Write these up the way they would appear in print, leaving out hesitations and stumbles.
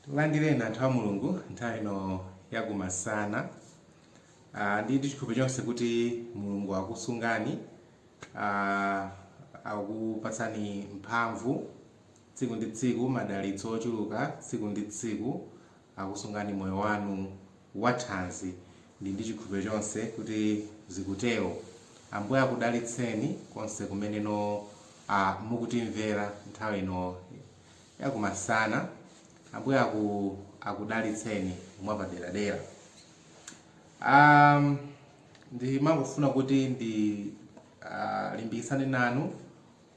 Tulandireni anthu a Mulungu nthawi ino yakumasana. Ndi chikhulupiriro chonse kuti Mulungu akusungani, akupatsani mphamvu tsiku ndi tsiku, madalitso ochuluka tsiku ndi tsiku, akusungani moyo wanu wathanzi. Ndi chikhulupiriro chonse kuti zikutero. Ambuye akudalitseni konse kumeneno mukutimvera nthawi ino yakumasana. Ambuye akudalitseni mwapaderadera. Ndimangofuna kuti limbikitsane nanu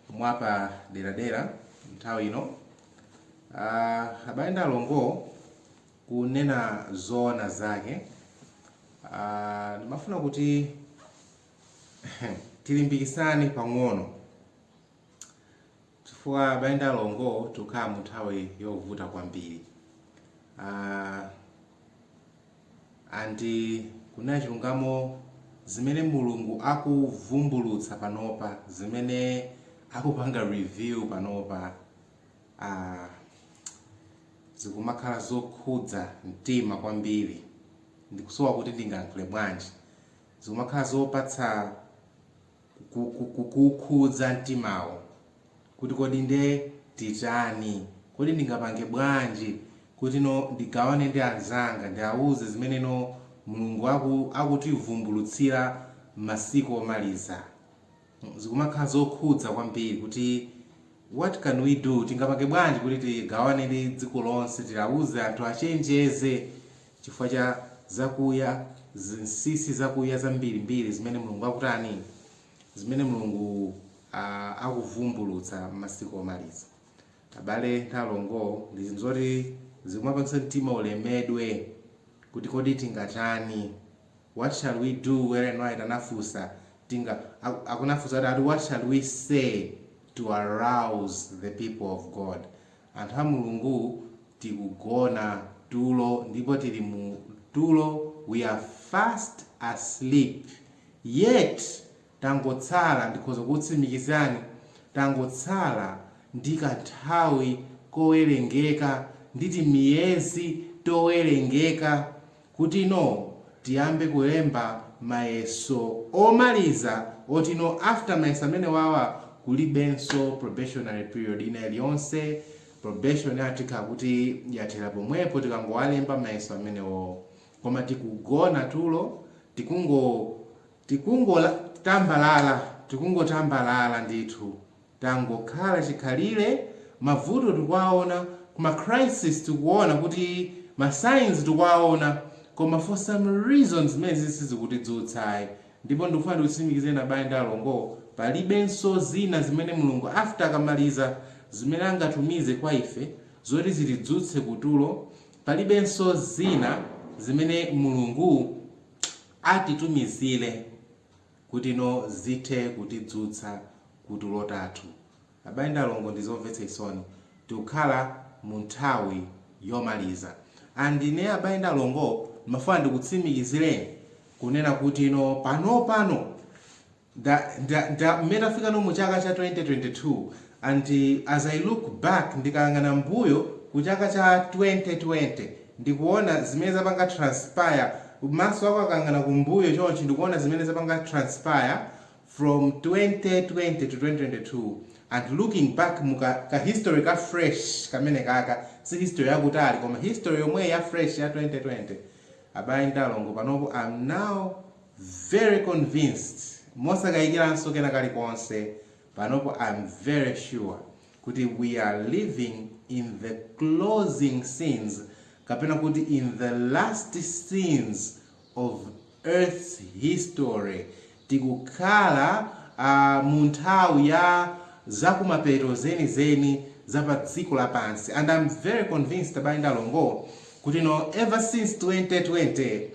mwapaderadera nthawi ino. Abale ndi alongo, kunena zoona zake, ndimafuna kuti tilimbikitsane pang'ono, chifukwa abale ndi alongo tikukhala mu nthawi yovuta kwambiri. Andi kunena chilungamo zimene Mulungu akuvumbulutsa panopa, zimene akupanga review panopa, zikumakhala zokhudza mtima kwambiri. Ndikusowa kuti ndingayankhule bwanji. Zikumakhala zopatsa kukhudza mtimawo, kuti kodi nde titani, kodi ndingapange bwanji kuti ndigawane ndi anzanga, ndiawuze zimene Mulungu akutivumbulutsira masiku omaliza. Zikumakhala zokhudza kwambiri kuti what can we do, tingapange bwanji kuti tigawane ndi dziko lonse, tiawuze anthu achenjeze chifukwa cha zakuya, zinsinsi zakuya zambirimbiri zimene Mulungu akutani, zimene Mulungu akuvumbulutsa masiku omaliza. Abale ndi alongo, ndizoti zikumapangitsa mtima ulemedwe kuti kodi tingatani, what shall we do, where and why anafusa akunafusa that what shall we say to arouse the people of God. Anthu a Mulungu tikugona tulo, ndipo tili mu tulo, we are fast asleep, yet tangotsala, ndikhoza kutsimikizani, tangotsala ndi kanthawi kowerengeka, nditi miyezi towerengeka, kuti tiyambe kulemba mayeso omaliza, oti after mayeso amene wawa kulibenso probationary period ina iliyonse. Probation yatikhala kuti yathera pomwepo tikangowalemba mayeso amenewo. Koma tikugona tulo, tikungotambalala ndithu, tangokhala chikhalire, mavuto tikuwaona, kuma crisis tikuona kuti ma signs tikuwaona, koma for some reasons zimene sizikutidzutsa. Ndipo ndikufuna ndikutsimikizeni abale ndi alongo, palibenso zina zimene Mulungu after akamaliza zimene angatumize kwa ife zoti zitidzutse kutulo. Palibenso zina zimene Mulungu atitumizire kuti zithe kutidzutsa kutulo tathu. Abale ndi alongo, ndizomvetsa chisoni, tikukhala mu nthawi yomaliza. Andine abale ndi alongo, ndimafuna ndikutsimikizireni kunena kuti pano mmene tafika mu chaka cha 2022, and as I look back, ndikayang'ana mbuyo ku chaka cha 2020, ndikuona zimene zapanga transpire, maso ako akayang'ana kumbuyo chonchi ndikuona zimene zapanga transpire from 2020 to 2022, and looking back muka history ka fresh kamene kaka, si history yakutali koma history yomwe ya fresh ya 2020. Abale ndi alongo, panopo I'm now very convinced, mosakayikiranso kena kalikonse, panopo I'm very sure kuti we are living in the closing scenes, kapena kuti in the last scenes of Earth's history. Tikukhala mu nthawi ya Zakumapeto zeni za pa dziko lapansi. And I'm very convinced abale ndi alongo kuti ever since 2020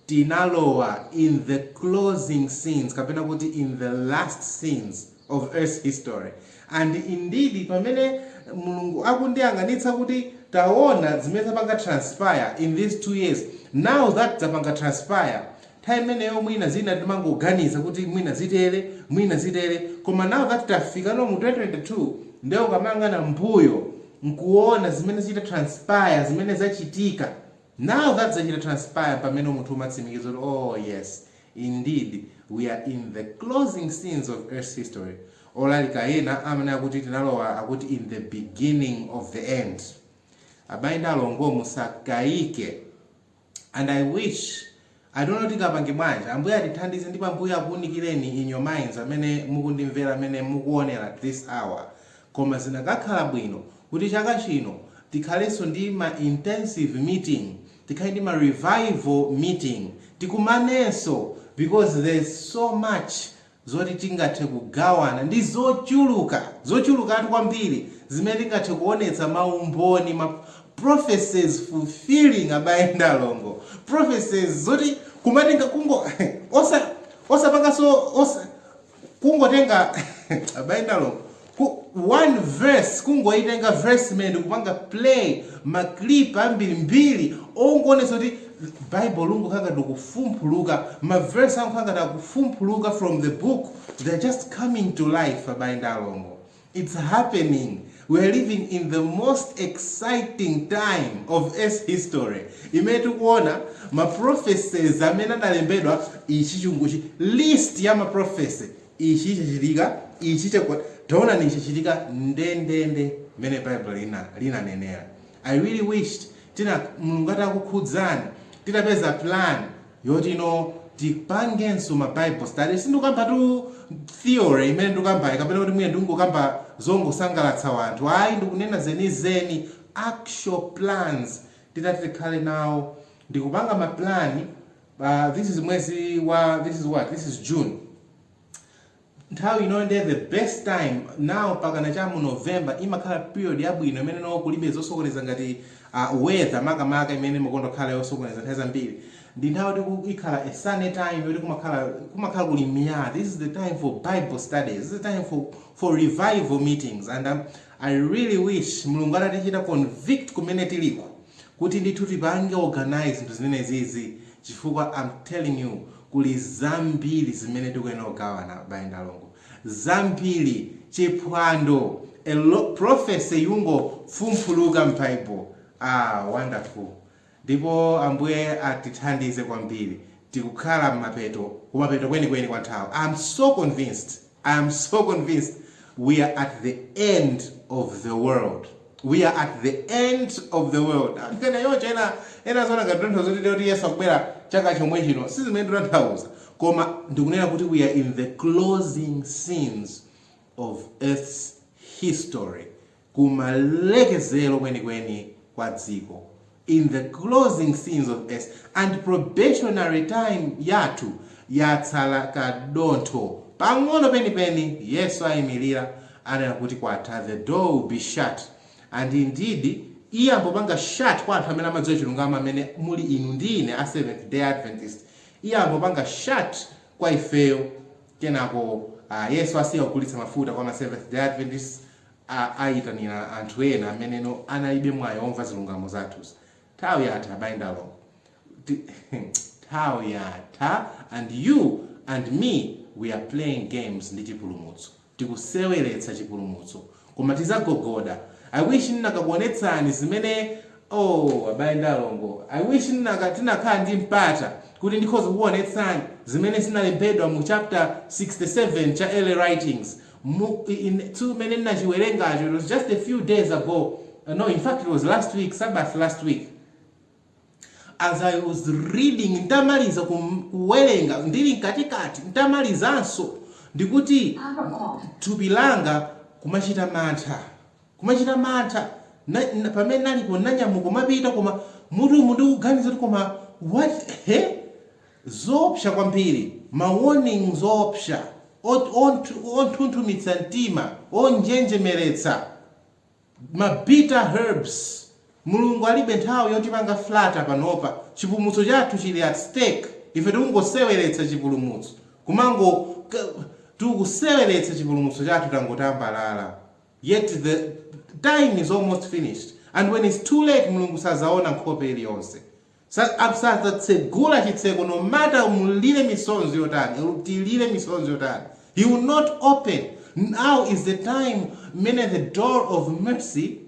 tinalowa in the closing scenes, kapena kuti in the last scenes of Earth's history. And indeed pamene Mulungu akundiyang'anitsa kuti taona zimene zapanga transpire in these 2 years, now that zapanga transpire, time imeneyo mwina zina timangoganiza kuti mwina zitere, koma now that tafika mu 2022, ndio ukamang'ana mbuyo nkuona zimene zita transpire, zimene zachitika. Now that's zachita transpire pamene munthu umatsimikiza kuti oh yes, indeed we are in the closing scenes of Earth's history. Olalika ena amene akuti tinalowa akuti in the beginning of the end. Abayenda alongo musakaike. And I wish, I don't know tikapange bwanji, ambuye atithandize ndipo ambuye akuunikireni in your minds amene mukundimvera amene mukuonera at this hour. Koma zinakakhala bwino kuti chaka chino tikhalenso ndi ma intensive meeting, tikhale ndi ma revival meeting, tikumanenso because there's so much zoti tingathe kugawana ndi zochuluka atu kwambiri zimene tingathe kuonetsa maumboni ma prophecies fulfilling abayenda alongo, prophecies zoti kumatenga kungo osapanga so kungotenga abayenda alongo one verse kungoitenga verse imene kupanga play maclip ambiri ongonesa kuti Bible lungu kanga ndikufumphuluka, ma verse angu kanga ndakufumphuluka from the book, they're just coming to life abayenda alongo. It's happening. We are living in the most exciting time of Earth's history. Imetu kuona ma prophecies amene adalembedwa ichichunguchi list ya ma prophecy ichichichitika taona ni ichichitika ndendende mene Bible linanenera. I really wished tina Mulungu atakukhudzani tinapeza plan yoti tipangenso ma Bible studies sindukamba tu theory imene ndikamba kapena kuti mwe ndingokamba zongosangalatsa wanthu, ayi ndikunena zenizeni actual plans tikhale nawo ndikupanga ma plan. This is June. Nthawi inonde the best time now pakana chamu November imakhala period yabwino imene kulibe zosokoneza ngati weather makamaka imene mukondo khala yosokoneza nthawi zambiri. Ndi nthawi kuti ikhala a sunny time yoti kumakhala kuli miyala. This is the time for Bible studies. This is the time for revival meetings, and I really wish Mulungu atatichita convict kumene tiliko kuti ndithu tipange organize zinthu zimene zizi chifukwa I'm telling you kuli zambiri zimene tikuyenera kugawana bayenda alongo, zambiri chiphwando prophecy yungofumphuluka m'Bible. Wonderful. Ndipo ambuye atithandize kwambiri tikukhala kumapeto kwenikweni kwa nthawi. I'm so convinced we are at the end of the world. We are at the end of the world. Nkena yonje ena zona ngatontho zoti lero Yesu akubwera chaka chomwe chino sizimene titanthauza, koma ndikunena kuti we are in the closing scenes of Earth's history, kumalekezero kwenikweni kwa dziko, in the closing scenes of Earth, and probationary time yathu yatsala kadontho pang'ono penipeni. Yesu ayimirira anena kuti kwatha, the door will be shut. And indeed iye ambopanga shut kwa anthu amene amadziwa chilungamo amene muli inu ndine a Seventh Day Adventist. Iye ambopanga shut kwa ifeyo kenako Yesu asiya kugulitsa mafuta kwa ma Seventh Day Adventist ayitanira anthu ena amene analibe mwayi omva zilungamo zathu. Nthawi yatha abayenda alongo, nthawi yatha, and you and me we are playing games ndi chipulumutso, tikuseweretsa chipulumutso koma tizagogoda. I wish ndinakakuonetsani zimene abayenda alongo, I wish tinakhala ndi mpata kuti ndikhoza kuonetsani zimene zinalembedwa mu chapter 67 cha early writings mene ndinachiwerengacho. It was just a few days ago. No, in fact it was Sabbath last week. As I was reading, ndamaliza kuwerenga ndili katikati ndamalizanso ndikuti thupi langa kumachita mantha pamene nalipo nanyamuka mapita koma mutu kuganiza kuti koma what zoopsa kwambiri, ma warnings zoopsa ontunthumitsa mtima, onjenjemeretsa, ma bitter herbs. Mulungu alibe nthawi yoti panga flata panopa. Chipulumutso chathu chili at stake. Ife tikungoseweretsa chipulumutso kumango tikuseweretsa chipulumutso chathu tangotambalala. Yet the time is almost finished, and when it's too late Mulungu sazaona nkhope iliyonse. Satsegula chitseko, no matter mulile misonzi yotani, utilile misonzi yotani, he will not open. Now is the time, the door of mercy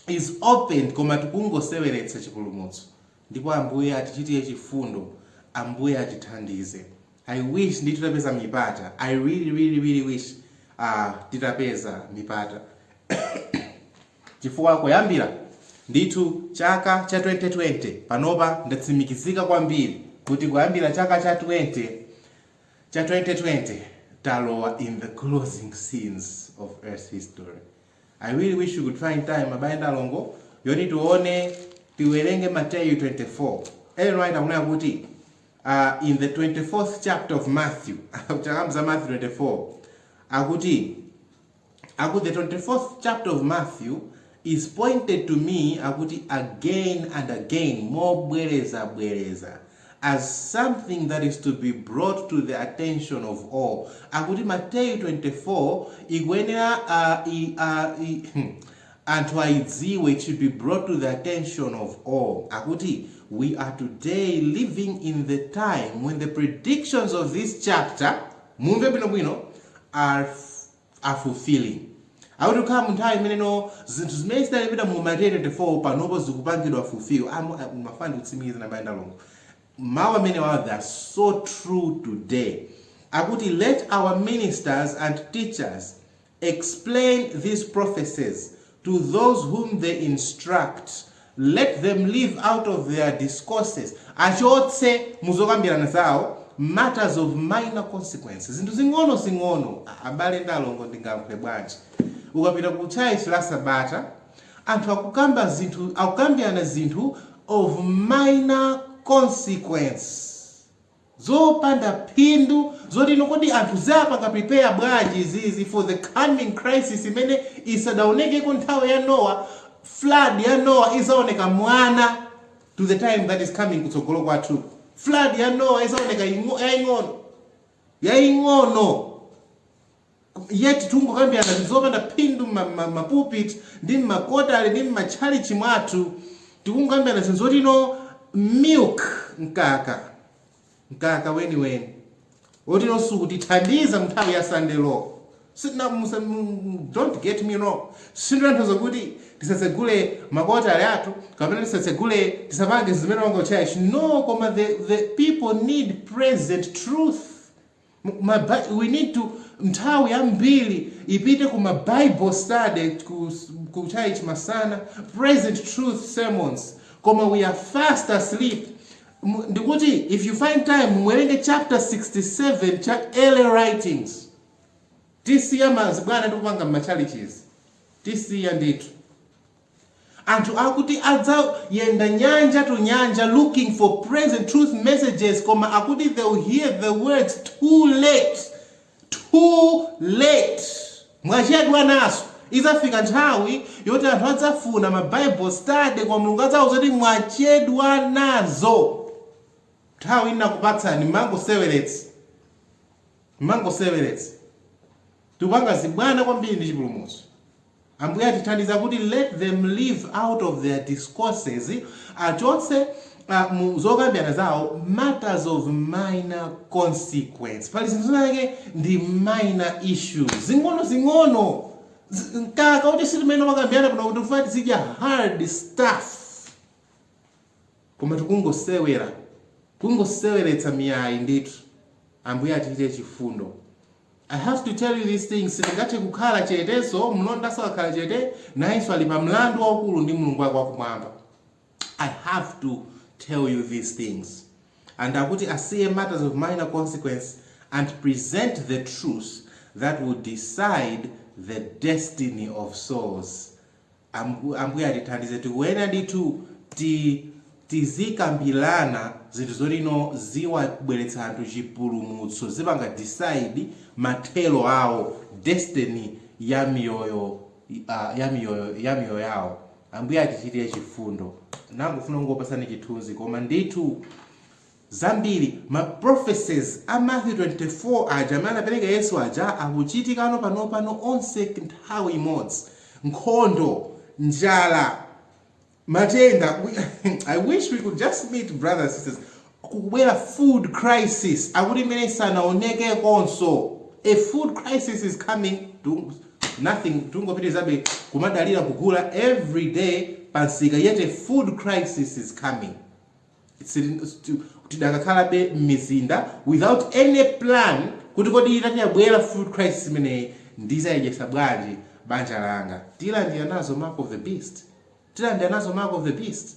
is opened koma tikungoseweretsa chipulumutso. Ndipo Ambuye atichitire chifundo, Ambuye atithandize. I wish nditapeza mipata. I really wish titapeza mipata. Chifukwa kuyambira ndithu chaka cha 2020 panopa ndatsimikizika kwambiri kuti kuyambira chaka cha 2020 talowa in the closing scenes of Earth history. I really wish you could find time abayenda alongo yoni tiwerenge Matthew 24. Ellen White akunena kuti in the 24th chapter of Matthew, chakamza Matthew 24, akuti the 24th chapter of Matthew is pointed to me akuti again and again, more bwereza, as something that is to be brought to the attention of all. Akuti Matthew 24 igwenera Anthu aidziwe, it should be brought to the attention of all. Akuti we are today living in the time when the predictions of this chapter mumve bwino are fulfilling. Akuti kukhala munthawi imeneno zinthu zimene zidalembedwa mu Matthew 24 panopo zikupangidwa fulfill. Mafani kutsimikiza na bayenda longo. Mawu amene they are so true today. Akuti let our ministers and teachers explain these prophecies to those whom they instruct. Let them live out of their discourses. Achotse muzokambirana zawo matters of minor consequences. Zinthu zing'ono abale ndalongo ndingampe bwanji. Ukapita ku church la Sabata, anthu akukambirana zinthu of minor consequence. Zopanda phindu zoti nokodi anthu zapanga prepare bwanji zizi for the coming crisis imene isadaonekeko nthawi ya Noah. Flood ya Noah izaoneka mwana to the time that is coming kutsogolo kwathu. Flood ya Noah izaoneka yaing'ono. Yet tungokambirana zopanda phindu mapulpit ndi makotale ndi machalichi mwathu. Tikungambirana zinthu zoti milk nkaka weni oti nosuku tithandiza mnthawi ya Sunday law. Don't get me wrong. Sindanthoza kuti tisasegule makotale athu kapena tisapange zimene wanga church. No, koma the people need present truth. We need to nthawi yambiri ipite kuma Bible study ku church masana, present truth sermons. Koma we are fast asleep. Ndikuti if you find time mwerenge chapter 67 cha early writings. Tisiya mazibwana ndikupanga machaliches. Tisiya ndithu. Anthu akuti adza yenda nyanja to nyanja looking for present truth messages, koma akuti they will hear the words too late. Mwachedwa naso. Izafika nthawi yoti anthu adzafuna ma Bible study kwa Mulungu adzauza kuti mwachedwa nazo. Nthawi inakupatsani mangoseweretsa. Tupanga zibwana kwambiri ndi chipulumutso. Ambuye atithandiza kuti let them live out of their discourses. Achotse zokambirana zawo matters of minor consequence. Pali zinthu zake ndi minor issues. Zing'ono. Nkaka kuti sitimene wakambirana kuno kuti ufati zidya hard stuff. Koma kungoseweretsa miyayi ndithu. Ambuye atichitire chifundo. I have to tell you these things. Singati kukhala cheteso, mlonda sakhala chete, naiso ali pa mlandu waukulu ndi Mulungu wake wakumwamba. I have to tell you these things. And akuti asiye matters of minor consequence and present the truth that will decide the destiny of souls. Ambuye atithandize tiwena ndithu tizikambirana zinthu zolino ziwabweretsa anthu chipulumutso, zipanga decide mathelo awo, destiny ya miyoyo yawo. Ambuye atichitire chifundo. Nangofuna ngopasani chithunzi koma ndithu zambiri ma prophecies a Matthew 24 aja amene anapereka Yesu aja akuchitikano pano onse nthawi imodzi. Nkhondo, njala, matenda. I wish we could just meet brothers and sisters. Kubwera food crisis akuti imene sanaoneke konso. A food crisis is coming. nothing tungopitizabe kumadalira kugula every day pansika, yet a food crisis is coming. Tidakakhalabe m'mizinda without any plan kuti kodi itanyabwera food crisis imene ndizayijesa bwanji banja langa. Tilandira nazo mark of the beast. Tilandira nazo mark of the beast.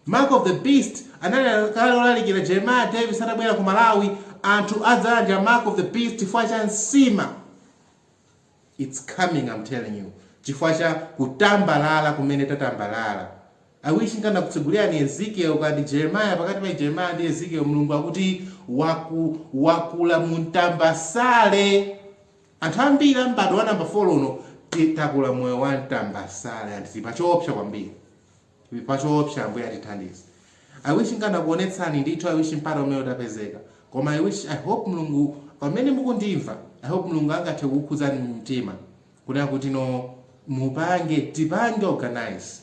Mark of the beast anali kale olalikira Jeremiah Davis atabwera ku Malawi, anthu adzalandira mark of the beast chifukwa cha nsima. It's coming, I'm telling you. Chifukwa cha kutambalala kumene tatambalala. I wish ngana kutsegulira ni Ezekiel kandi Jeremiah, pakati pa Jeremiah ndi Ezekiel Mulungu akuti wakula muntambasale. Anthu ambiri mbado wa number 4 uno takula moyo wa ntambasale, ati pachoopsa kwambiri. Pachoopsa ambuye atithandize. I wish ngana kuonetsani ndithu, I wish mpata umene utapezeka. Koma I hope Mulungu pamene mukundimva, I hope Mulungu angathe kukukhuzani mtima kuti no mupange tipange organize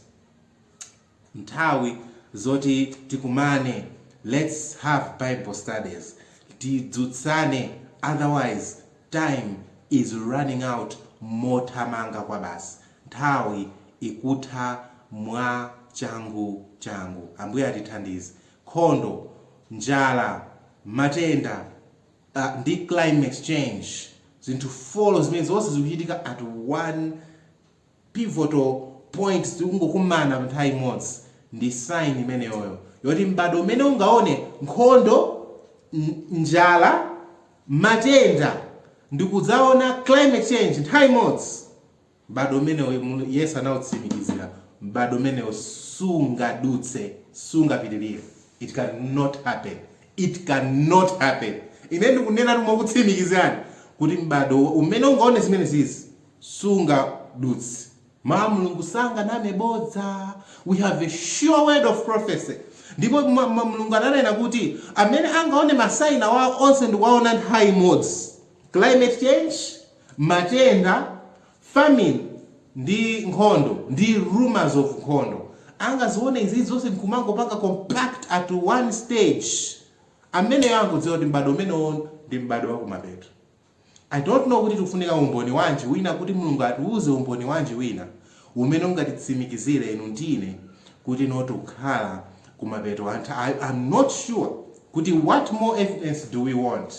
Nthawi zoti tikumane, let's have Bible studies, tidzutsane, otherwise time is running out mothamanga kwa basi. Nthawi ikutha mwa changu. Ambuye atithandize. Nkhondo, njala, matenda, ndi climate change, zinthu follow zimene zonse zikuchitika at one pivotal point, zikungokumana nthawi imodzi. Ndi sign imeneyo yoti mbado umene ungaone nkhondo, njala, matenda, ndikudzaona climate change nthawi imodzi. Mbado umeneyo Yesu anawutsimikizira, mbado umeneyo sungapitirire. It cannot happen. It cannot happen. Ine ndikunena mokutsimikizirani kuti mbado umene ungaone zimene zizi sungadutse. Mulungu sanganamebodza. We have a sure word of prophecy. Ndipo Mulungu ananena kuti amene angaone masaina wawo onse ndikuwaona nthawi imodzi. Climate change, matenda, famine, ndi nkhondo, ndi rumors of nkhondo. Angazione izi zonse nkumangopanga compact at one stage. Amene yangu dziwa kuti mbado umene ndi mbado wa kumapeto. I don't know kuti tikufunika umboni wanji wina kuti Mulungu atiuze umboni wanji wina umene ungatitsimikizire inu ndine kuti tikukhala kumapeto. I'm not sure kuti what more evidence do we want.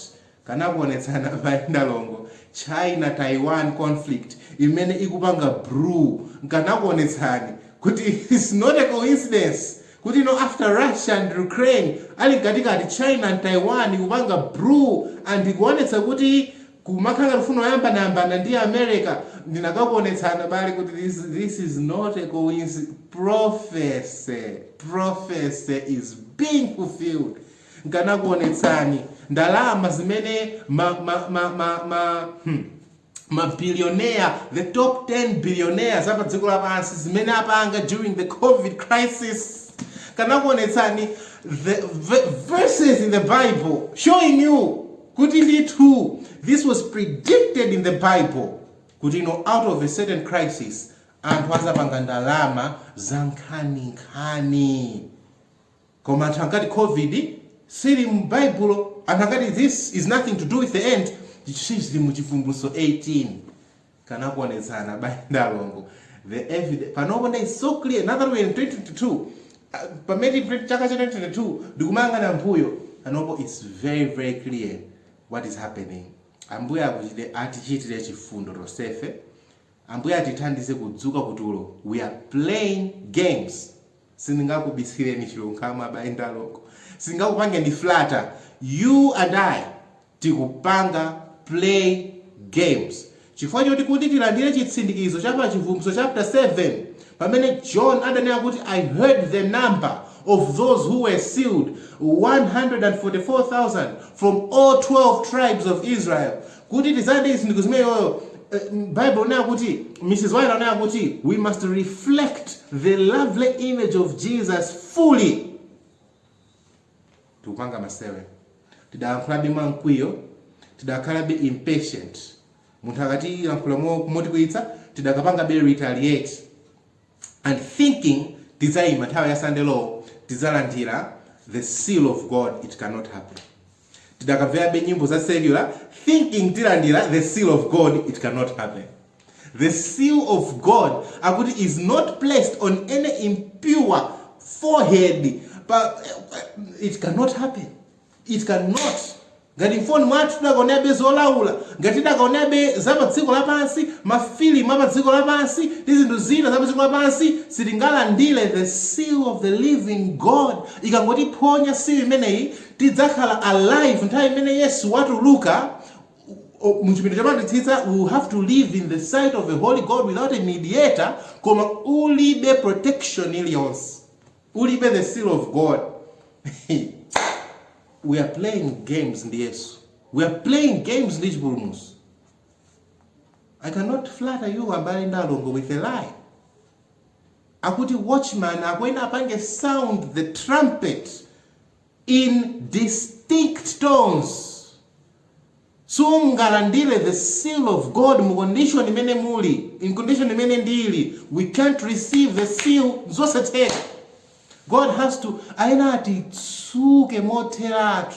Kana kuonetsana ndalongo China Taiwan conflict imene ikupanga brew, kana kuonetsani kuti it's not a coincidence kuti after Russia and Ukraine ali katikati China and Taiwan ikupanga brew, and kuonetsa kuti kumakhala rufuno yambana ndi America. Ndinakakuonetsana bali kuti this is not a coincidence. Prophecy is being fulfilled. Ngana kuonetsani ndalama zimene billionaire, the top 10 billionaires apa dziko lapansi zimene apanga during the COVID crisis. Kana kuonetsani the verses in the Bible showing you kuti ndithu this was predicted in the Bible kuti out of a certain crisis anthu azapanga ndalama za nkhani. Koma anthu ankati COVID sili mu Bible, anthu ankati this is nothing to do with the end. Chizili mu Chivumbulutso 18. Kana kuonetsana ndalongo. The evidence panopo is so clear. Another way in 2022 pamene chaka cha 2022 ndikumanga na mbuyo anopo it's very clear what is happening. Ambuye atichitire chifundo tosefe. Ambuye atithandize kudzuka kutulo. We are playing games. Sindingakubisireni chilungamo ndalongo. Sindingakupange ndi flatter. You and I tikupanga play games. Chifukwa choti kuti tilandire chitsindikizo cha Chivumbulutso chapter 7 pamene John adanena kuti I heard the number of those who were sealed, 144,000 from all 12 tribes of Israel. Kuti tizande izindikizo zimeneyo Bible na kuti Mrs. White anena kuti we must reflect the lovely image of Jesus fully. Tukupanga masewe. Tidakhalabe mankwiyo, tidakhalabe impatient. Munthu akati lankhulamo kumotikuitsa, tidakapanga be retaliate. And thinking tizayima nthawi ya Sunday law, tizalandira the seal of God, it cannot happen. Tidakamvera be nyimbo za secular, thinking tilandira the seal of God, it cannot happen. the seal of God akuti is not placed on any impure forehead, but it cannot happen. It cannot. Ngati mfoni mwathu tidakonebe zolaula, ngati tidakonebe zapa dziko lapansi, mafilimu apa dziko lapansi, zinthu zina zapa dziko lapansi, sitingalandire the seal of the living God. Ikangotiponya seal imeneyi, tidzakhala alive nthawi imene Yesu watuluka. Muchipinda chamanditsitsa, we will have to live in the sight of the Holy God without a mediator, koma ulibe protection iliyonse, ulibe the seal of God. We are playing games in the Yesu. We are playing games in this Burmus. I cannot flatter you abali ndalongo with a lie. Akuti watchman akwena apange sound the trumpet in distinct tones. So ngalandile the seal of God mu condition imene muli, in condition imene ndili, we can't receive the seal zoseteka. God has to ayenati tsuke motheratu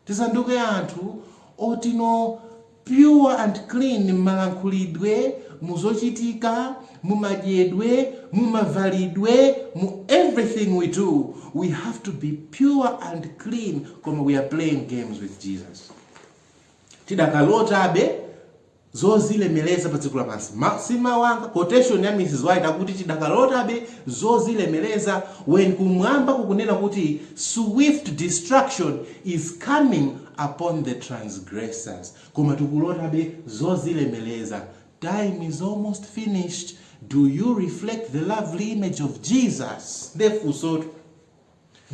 tisanduke anthu otino pure and clean mmalankhulidwe, muzochitika, mumadyedwe, mumavalidwe, mu everything we do. We have to be pure and clean koma we are playing games with Jesus. Tidakalotabe zozilemeleza pa dziko lapansi. Sima wanga quotation ya Mrs. White akuti tidakalotabe zozilemeleza when kumwamba kukunena kuti swift destruction is coming upon the transgressors. Koma tikulotabe zozilemeleza. Time is almost finished. Do you reflect the lovely image of Jesus?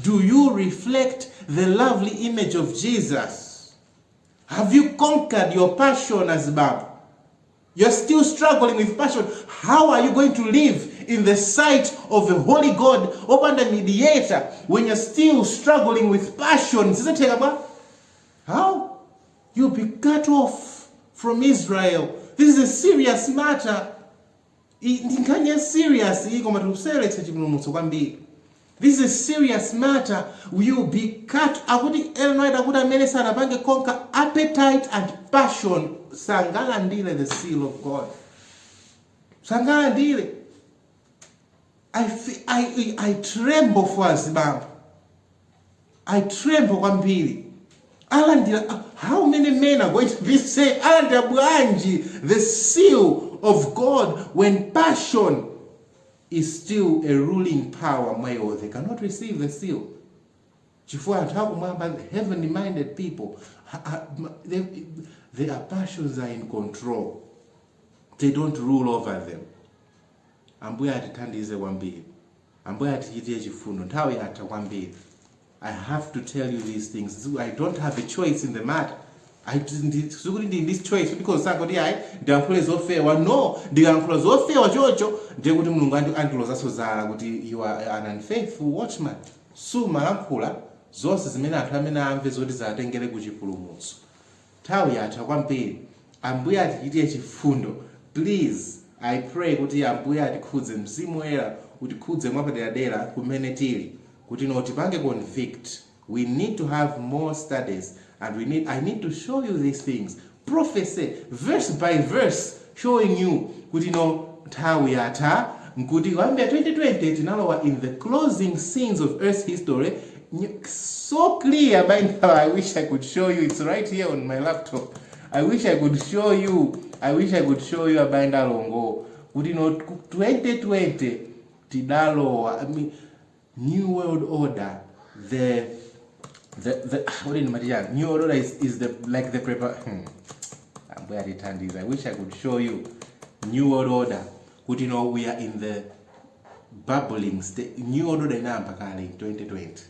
Do you reflect the lovely image of Jesus? Have you conquered your passion as Baba? You're still struggling with passion. How are you going to live in the sight of the Holy God, open the mediator, when you're still struggling with passion? How? You'll be cut off from Israel. This is a serious matter. This is a serious matter. You will be cut. Conquer appetite and passion. Sangalandile the seal of God. Sangalandile. I tremble for Zimbabwe. I tremble kwambiri. How many men are going to be saved? The seal of God when passion is still a ruling power. Moyo, they cannot receive the seal. Heavenly minded people, their passions are in control. They don't rule over them. I have to tell you these things. I don't have a choice in the matter. I didn't in this choice because somebody the employees of fair one no the employees of fair jojo they would you are an unfaithful watchman. So Malampula, Zos is mena Tamina and Vezodis are Tengele Gujipulumos. Nthawi kwambiri ambuya atichitiye fundo. Please, I pray kuti ambuya atikhudze mzimu woyera utikhudze mwapaderadera kumene tili kuti tipange convict. We need to have more studies and I need to show you these things. Prophecy, verse by verse, showing you kuti nthawi nkuti 2020 tinalowa in the closing scenes of Earth's history. So clear by now. I wish I could show you. It's right here on my laptop. I wish I could show you about Ndalongo. 2020 tidalo. I mean, New World Order. The what in Maria? New World Order is the like the prepare. I'm where it is. I wish I could show you New World Order. We are in the bubbling state. New World Order in 2020.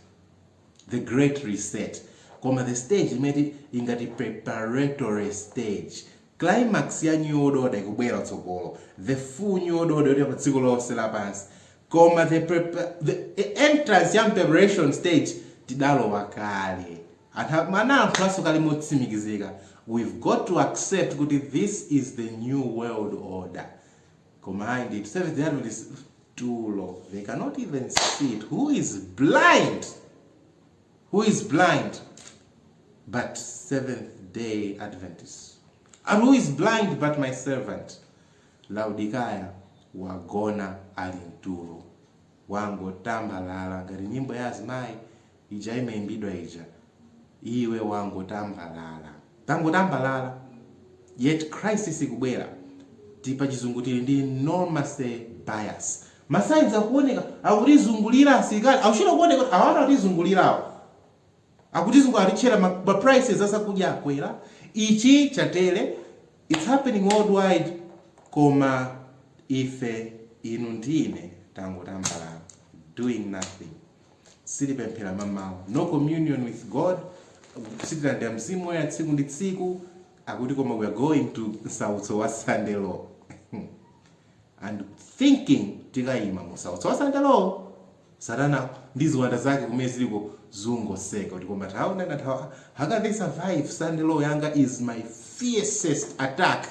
The Great Reset. The stage made it in the preparatory stage. Climax ya New World Order ikubwera tsogolo. The full New World Order ya dziko lonse lapansi. The entrance ya preparation stage tidalo wakale. We've got to accept that this is the new world order. Command it. Seventh day Adventists too low. They cannot even see it. Who is blind? Who is blind? But Seventh Day Adventists. And who is blind but my servant? Laodikaya wagona ali mtulo, wangotambalala ngati nyimbo ya azimayi ija imaimbidwa ija, iwe wangotambalala, tangotambalala. Yet crisis ikubwera, tipa chizungu tili ndi enormous bias. Masigns akuoneka akutizungulira asilikali, akuchita kuoneka awana atizungulirawo, akutizungulira atichera ma prices asakudya akwera. Ichi chatere, it's happening worldwide, koma ife inu ndine tangotambalala, doing nothing. Silipemphera mamawa, no communion with God, kusitiranda mzimu ya tsiku ndi tsiku, akuti koma we are going to msautso wa Sunday law. And thinking tikayima msautso wa Sunday law, Satana ndi ziwanda zake kumene ziliko zungoseka kuti koma taona na how can they survive? Sunday law yanga is my fiercest attack.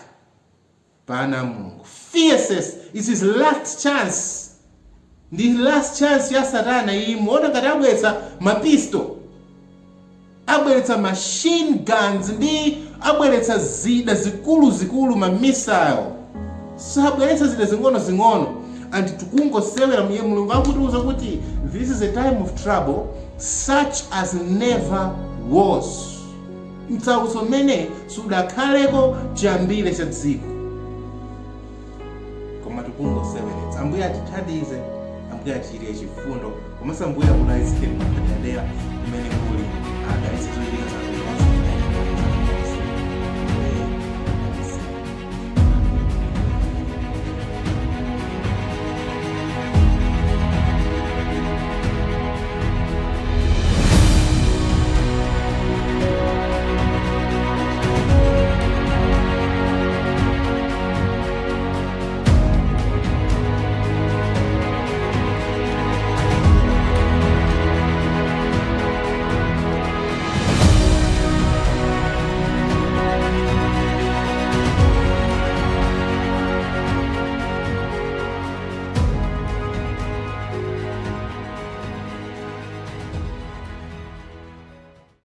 Pana Mungu, fiercest, it is last chance. The last chance ya Satana iyi muona ngati abweretsa mapisto, abweretsa machine guns, ndi abweretsa zida zikulu ma missile, sabweretsa zida zing'ono. And tikungosewera mye Mulungu akutiuza kuti this is a time of trouble such as never was. Mtsautso mene sudakhaleko chiyambire cha dziko, koma tikungoseweretsa. Ambuye atithandize, Ambuye achitire chifundo, komanso Ambuye akudalitseni mwadera kumene muli, adalitse zochitika zanu.